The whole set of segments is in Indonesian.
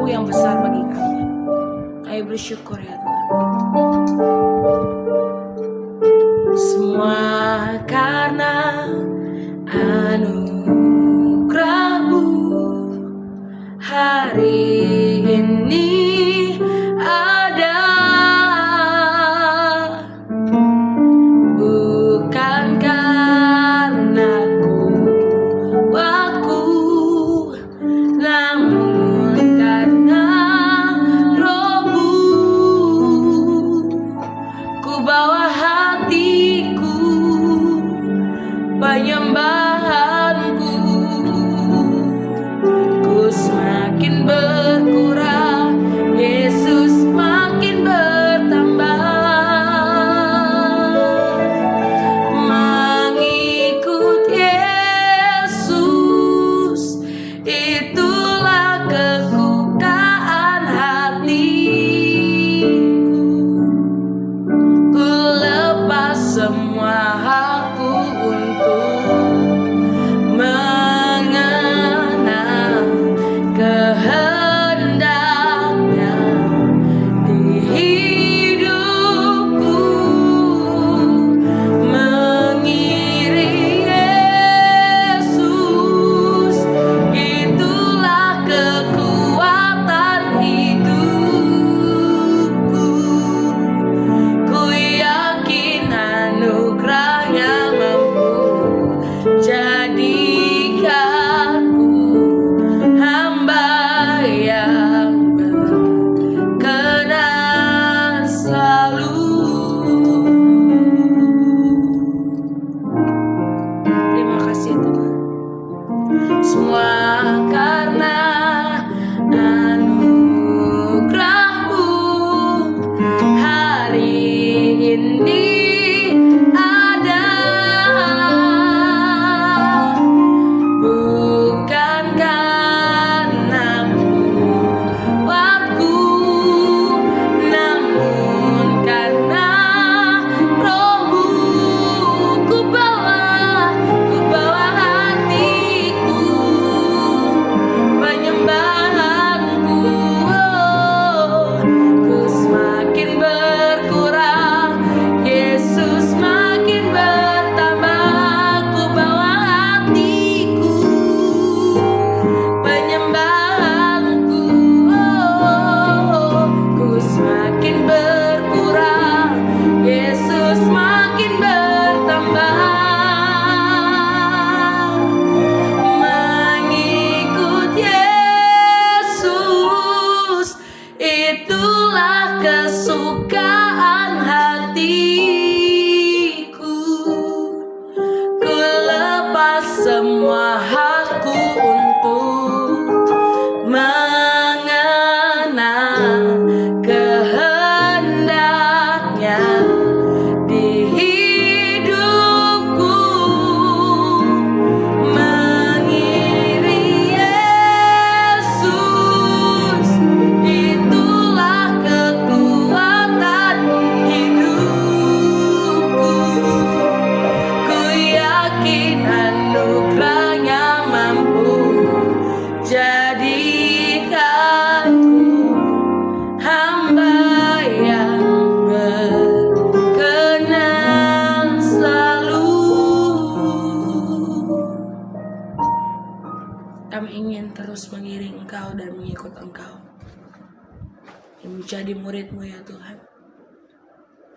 kasih-Mu yang besar bagi kami. Kami bersyukur ya Tuhan. Semua karena anugerah-Mu hari ini ada, bukan karena kuatku, namun karena Roh-Mu. Ku bawa hatiku, penyembahanku, ku semakin berkurang, Yesus makin bertambah. Mengikut Yesus, itulah kesukaan hatiku. Ku lepas semua hakku untuk mengenal kehendaknya di hidupku. Mengiring Yesus, itulah kekuatan hidupku. Ku yakin anugerah-Nya mampu jadikanku hamba yang berkenan selalu. Terima kasih Tuhan. Semua karena anugerah-Mu hari ini ada, bukan karena kuatku, namun karena Roh-Mu. Ku bawa hatiku, penyembahanku, ku semakin berkurang, Yesus makin bertambah. Ku bawa hatiku, penyembahanku, ku semakin berkurang, Yesus makin bertambah. Mengikut Yesus, itulah kesukaan hatiku. Ku lepas semua hakku untuk mengenal kehendaknya di hidupku. Mengiring Yesus, itulah kekuatan hidupku. Ku yakin anugerah-Nya mampu jadikanku hamba yang berkenan selalu. Kami ingin terus mengiring Engkau dan mengikut Engkau, yang menjadi murid-Mu ya Tuhan.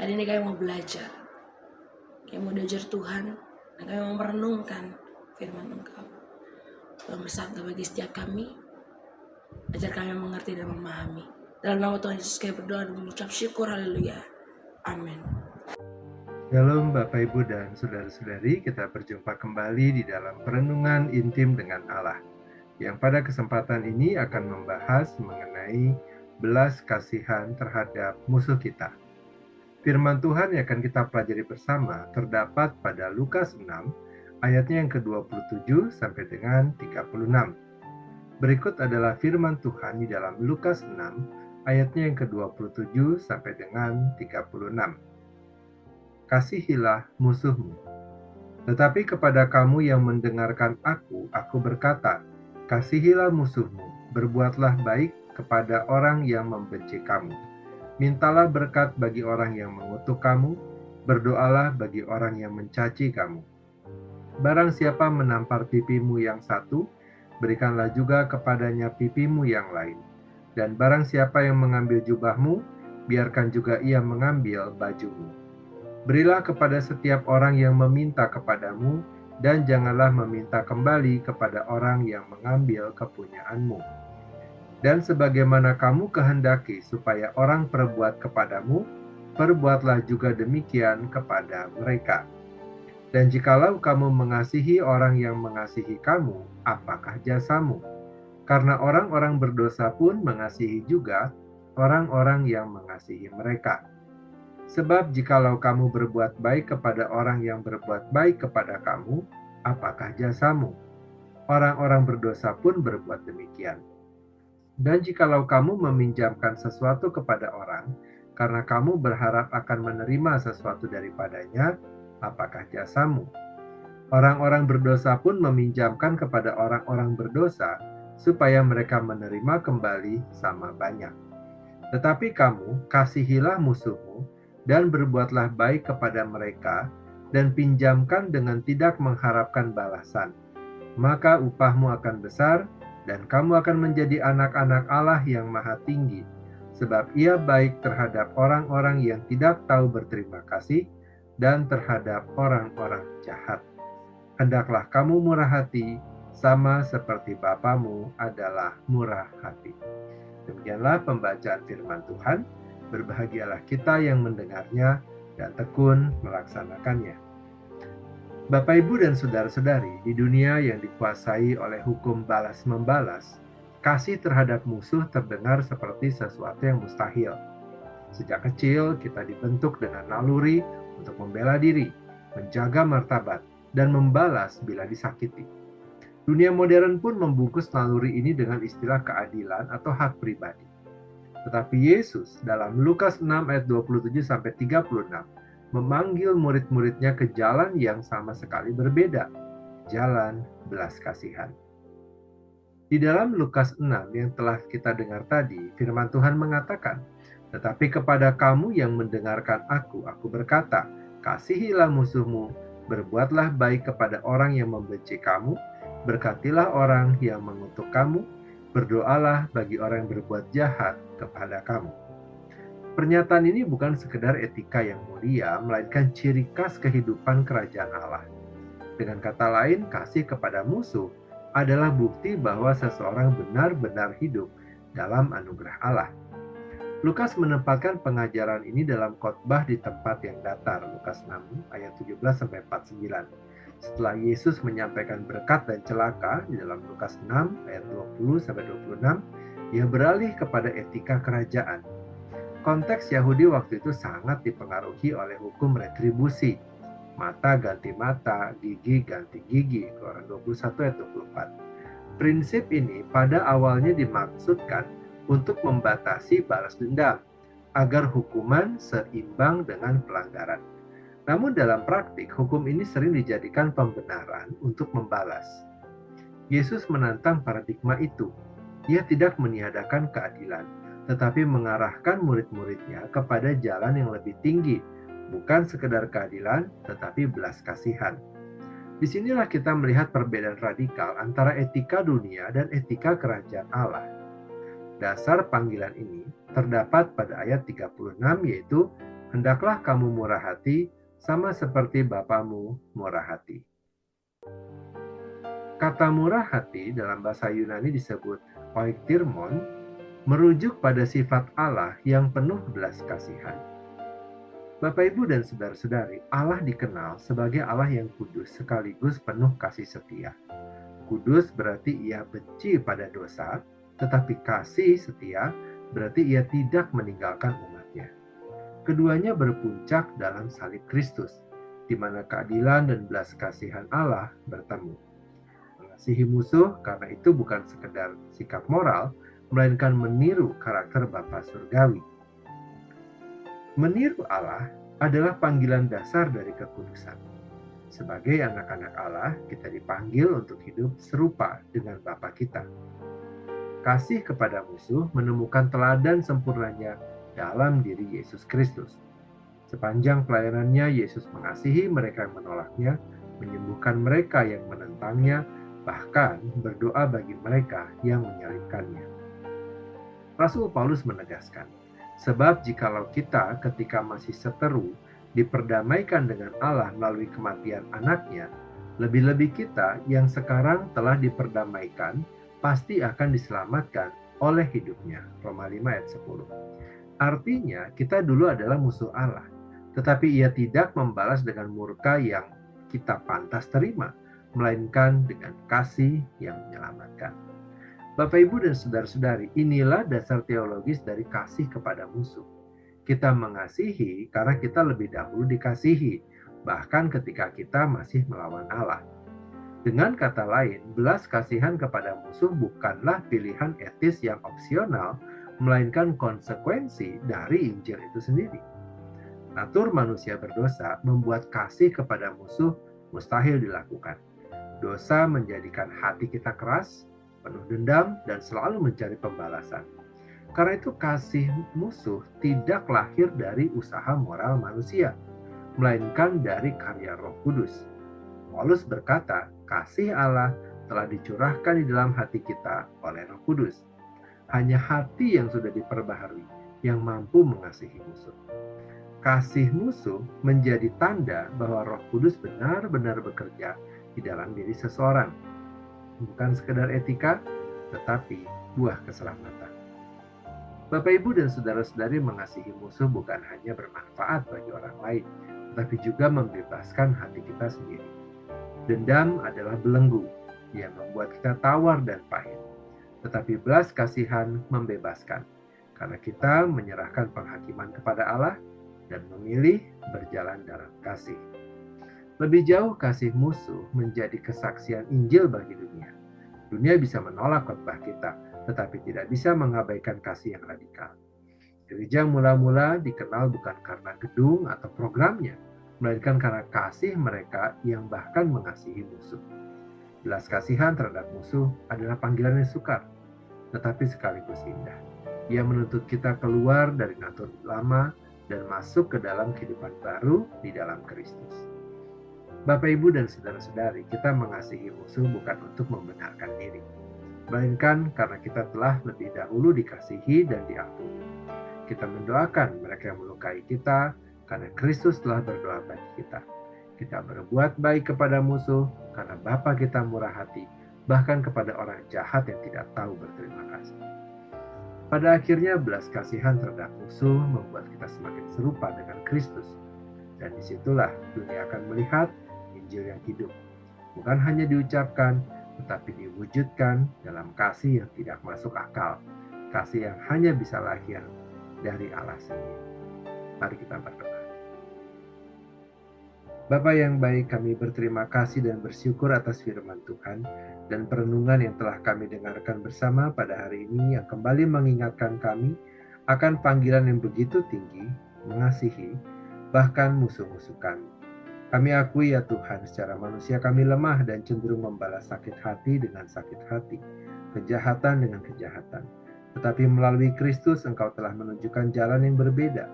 Hari ini kami mau belajar, kami mau belajar Tuhan, dan kami mau merenungkan firman Engkau. Tuhan bersabda bagi setiap kami, ajar kami mengerti dan memahami. Dalam nama Tuhan Yesus kami berdoa dan mengucap syukur, haleluya, amin. Shalom Bapak Ibu dan Saudara-saudari, kita berjumpa kembali di dalam Perenungan Intim dengan Allah, yang pada kesempatan ini akan membahas mengenai belas kasihan terhadap musuh kita. Firman Tuhan yang akan kita pelajari bersama terdapat pada Lukas 6 ayatnya yang ke-27 sampai dengan 36. Berikut adalah firman Tuhan di dalam Lukas 6 ayatnya yang ke-27 sampai dengan 36. Kasihilah musuhmu. Tetapi kepada kamu yang mendengarkan aku berkata, kasihilah musuhmu, berbuatlah baik kepada orang yang membenci kamu. Mintalah berkat bagi orang yang mengutuk kamu, berdoalah bagi orang yang mencaci kamu. Barang siapa menampar pipimu yang satu, berikanlah juga kepadanya pipimu yang lain. Dan barang siapa yang mengambil jubahmu, biarkan juga ia mengambil bajumu. Berilah kepada setiap orang yang meminta kepadamu, dan janganlah meminta kembali kepada orang yang mengambil kepunyaanmu. Dan sebagaimana kamu kehendaki supaya orang perbuat kepadamu, perbuatlah juga demikian kepada mereka. Dan jikalau kamu mengasihi orang yang mengasihi kamu, apakah jasamu? Karena orang-orang berdosa pun mengasihi juga orang-orang yang mengasihi mereka. Sebab jikalau kamu berbuat baik kepada orang yang berbuat baik kepada kamu, apakah jasamu? Orang-orang berdosa pun berbuat demikian. Dan jikalau kamu meminjamkan sesuatu kepada orang, karena kamu berharap akan menerima sesuatu daripadanya, apakah jasamu? Orang-orang berdosa pun meminjamkan kepada orang-orang berdosa, supaya mereka menerima kembali sama banyak. Tetapi kamu kasihilah musuhmu, dan berbuatlah baik kepada mereka, dan pinjamkan dengan tidak mengharapkan balasan. Maka upahmu akan besar, dan kamu akan menjadi anak-anak Allah yang Maha Tinggi, sebab Ia baik terhadap orang-orang yang tidak tahu berterima kasih dan terhadap orang-orang jahat. Hendaklah kamu murah hati, sama seperti Bapamu adalah murah hati. Demikianlah pembacaan firman Tuhan. Berbahagialah kita yang mendengarnya dan tekun melaksanakannya. Bapak, Ibu, dan saudara-saudari, di dunia yang dikuasai oleh hukum balas-membalas, kasih terhadap musuh terdengar seperti sesuatu yang mustahil. Sejak kecil, kita dibentuk dengan naluri untuk membela diri, menjaga martabat, dan membalas bila disakiti. Dunia modern pun membungkus naluri ini dengan istilah keadilan atau hak pribadi. Tetapi Yesus dalam Lukas 6 ayat 27-36 memanggil murid-muridnya ke jalan yang sama sekali berbeda, jalan belas kasihan. Di dalam Lukas 6 yang telah kita dengar tadi, firman Tuhan mengatakan, "Tetapi kepada kamu yang mendengarkan aku berkata, kasihilah musuhmu, berbuatlah baik kepada orang yang membenci kamu, berkatilah orang yang mengutuk kamu, berdoalah bagi orang yang berbuat jahat kepada kamu." Pernyataan ini bukan sekedar etika yang mulia, melainkan ciri khas kehidupan kerajaan Allah. Dengan kata lain, kasih kepada musuh adalah bukti bahwa seseorang benar-benar hidup dalam anugerah Allah. Lukas menempatkan pengajaran ini dalam khotbah di tempat yang datar, Lukas 6 ayat 17-49. Setelah Yesus menyampaikan berkat dan celaka di dalam Lukas 6 ayat 20-26, ia beralih kepada etika kerajaan. Konteks Yahudi waktu itu sangat dipengaruhi oleh hukum retribusi. Mata ganti mata, gigi ganti gigi, Keluaran 21 ayat 24. Prinsip ini pada awalnya dimaksudkan untuk membatasi balas dendam, agar hukuman seimbang dengan pelanggaran. Namun dalam praktik, hukum ini sering dijadikan pembenaran untuk membalas. Yesus menantang paradigma itu. Ia tidak meniadakan keadilan, tetapi mengarahkan murid-muridnya kepada jalan yang lebih tinggi, bukan sekedar keadilan, tetapi belas kasihan. Disinilah kita melihat perbedaan radikal antara etika dunia dan etika kerajaan Allah. Dasar panggilan ini terdapat pada ayat 36, yaitu, "Hendaklah kamu murah hati, sama seperti Bapamu murah hati." Kata murah hati dalam bahasa Yunani disebut oiktirmon, merujuk pada sifat Allah yang penuh belas kasihan. Bapak, Ibu, dan saudara-saudari, Allah dikenal sebagai Allah yang kudus sekaligus penuh kasih setia. Kudus berarti Ia benci pada dosa, tetapi kasih setia berarti Ia tidak meninggalkan umatnya. Keduanya berpuncak dalam salib Kristus, di mana keadilan dan belas kasihan Allah bertemu. Mengasihi musuh karena itu bukan sekedar sikap moral, melainkan meniru karakter Bapa Surgawi. Meniru Allah adalah panggilan dasar dari kekudusan. Sebagai anak-anak Allah, kita dipanggil untuk hidup serupa dengan Bapa kita. kasih kepada musuh menemukan teladan sempurnanya dalam diri Yesus Kristus. Sepanjang pelayanannya, Yesus mengasihi mereka yang menolaknya, menyembuhkan mereka yang menentangnya, bahkan berdoa bagi mereka yang menyalibkannya. Rasul Paulus menegaskan, sebab jikalau kita ketika masih seteru diperdamaikan dengan Allah melalui kematian anaknya, lebih-lebih kita yang sekarang telah diperdamaikan pasti akan diselamatkan oleh hidupnya. Roma 5 ayat 10. Artinya kita dulu adalah musuh Allah, tetapi ia tidak membalas dengan murka yang kita pantas terima, melainkan dengan kasih yang menyelamatkan. Bapak, Ibu, dan saudara-saudari, inilah dasar teologis dari kasih kepada musuh. Kita mengasihi karena kita lebih dahulu dikasihi, bahkan ketika kita masih melawan Allah. Dengan kata lain, belas kasihan kepada musuh bukanlah pilihan etis yang opsional, melainkan konsekuensi dari Injil itu sendiri. Natur manusia berdosa membuat kasih kepada musuh mustahil dilakukan. Dosa menjadikan hati kita keras, penuh dendam, dan selalu mencari pembalasan. Karena itu kasih musuh tidak lahir dari usaha moral manusia, melainkan dari karya Roh Kudus. Paulus berkata, kasih Allah telah dicurahkan di dalam hati kita oleh Roh Kudus. Hanya hati yang sudah diperbaharui yang mampu mengasihi musuh. Kasih musuh menjadi tanda bahwa Roh Kudus benar-benar bekerja di dalam diri seseorang. Bukan sekedar etika, tetapi buah keselamatan. Bapak, Ibu, dan saudara-saudari, mengasihi musuh bukan hanya bermanfaat bagi orang lain, tetapi juga membebaskan hati kita sendiri. Dendam adalah belenggu yang membuat kita tawar dan pahit, tetapi belas kasihan membebaskan, karena kita menyerahkan penghakiman kepada Allah dan memilih berjalan dalam kasih. Lebih jauh, kasih musuh menjadi kesaksian Injil bagi dunia. Dunia bisa menolak khotbah kita, tetapi tidak bisa mengabaikan kasih yang radikal. Gereja mula-mula dikenal bukan karena gedung atau programnya, melainkan karena kasih mereka yang bahkan mengasihi musuh. Belas kasihan terhadap musuh adalah panggilan yang sukar, tetapi sekaligus indah. Ia menuntut kita keluar dari natur lama dan masuk ke dalam kehidupan baru di dalam Kristus. Bapak, Ibu, dan saudara-saudari, kita mengasihi musuh bukan untuk membenarkan diri, melainkan karena kita telah lebih dahulu dikasihi dan diampuni. Kita mendoakan mereka yang melukai kita, karena Kristus telah berdoa bagi kita. Kita berbuat baik kepada musuh, karena Bapa kita murah hati, bahkan kepada orang jahat yang tidak tahu berterima kasih. Pada akhirnya, belas kasihan terhadap musuh membuat kita semakin serupa dengan Kristus. Dan disitulah dunia akan melihat Injil yang hidup. Bukan hanya diucapkan, tetapi diwujudkan dalam kasih yang tidak masuk akal. Kasih yang hanya bisa lahir dari Allah sendiri. Mari kita berdoa. Bapa yang baik, kami berterima kasih dan bersyukur atas firman Tuhan dan perenungan yang telah kami dengarkan bersama pada hari ini, yang kembali mengingatkan kami akan panggilan yang begitu tinggi, mengasihi, bahkan musuh-musuh kami. Kami akui ya Tuhan, secara manusia kami lemah dan cenderung membalas sakit hati dengan sakit hati, kejahatan dengan kejahatan. Tetapi melalui Kristus Engkau telah menunjukkan jalan yang berbeda.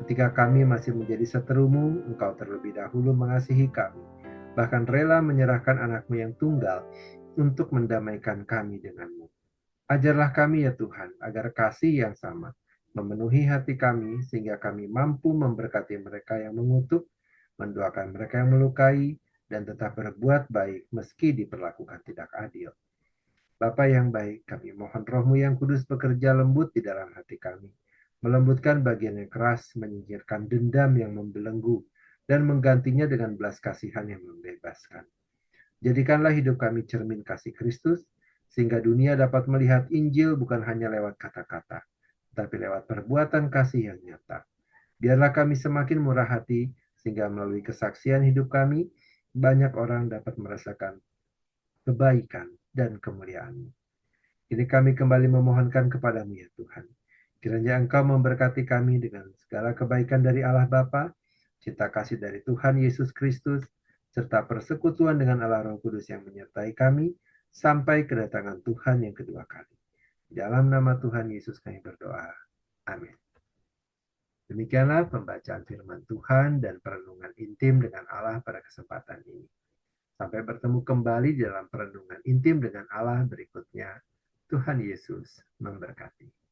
Ketika kami masih menjadi seterumu, Engkau terlebih dahulu mengasihi kami, bahkan rela menyerahkan anakmu yang tunggal untuk mendamaikan kami denganmu. Ajarlah kami ya Tuhan, agar kasih yang sama memenuhi hati kami, sehingga kami mampu memberkati mereka yang mengutuk, mendoakan mereka yang melukai, dan tetap berbuat baik meski diperlakukan tidak adil. Bapa yang baik, kami mohon Roh-Mu yang kudus bekerja lembut di dalam hati kami, melembutkan bagian yang keras, menyingkirkan dendam yang membelenggu, dan menggantinya dengan belas kasihan yang membebaskan. Jadikanlah hidup kami cermin kasih Kristus, sehingga dunia dapat melihat Injil bukan hanya lewat kata-kata, tapi lewat perbuatan kasih yang nyata. Biarlah kami semakin murah hati, sehingga melalui kesaksian hidup kami, banyak orang dapat merasakan kebaikan dan kemuliaan-Mu. Kini kami kembali memohonkan kepada-Mu ya Tuhan. Kiranya Engkau memberkati kami dengan segala kebaikan dari Allah Bapa, cinta kasih dari Tuhan Yesus Kristus, serta persekutuan dengan Allah Roh Kudus yang menyertai kami, sampai kedatangan Tuhan yang kedua kali. Dalam nama Tuhan Yesus kami berdoa. Amin. Demikianlah pembacaan firman Tuhan dan perenungan intim dengan Allah pada kesempatan ini. Sampai bertemu kembali dalam perenungan intim dengan Allah berikutnya. Tuhan Yesus memberkati.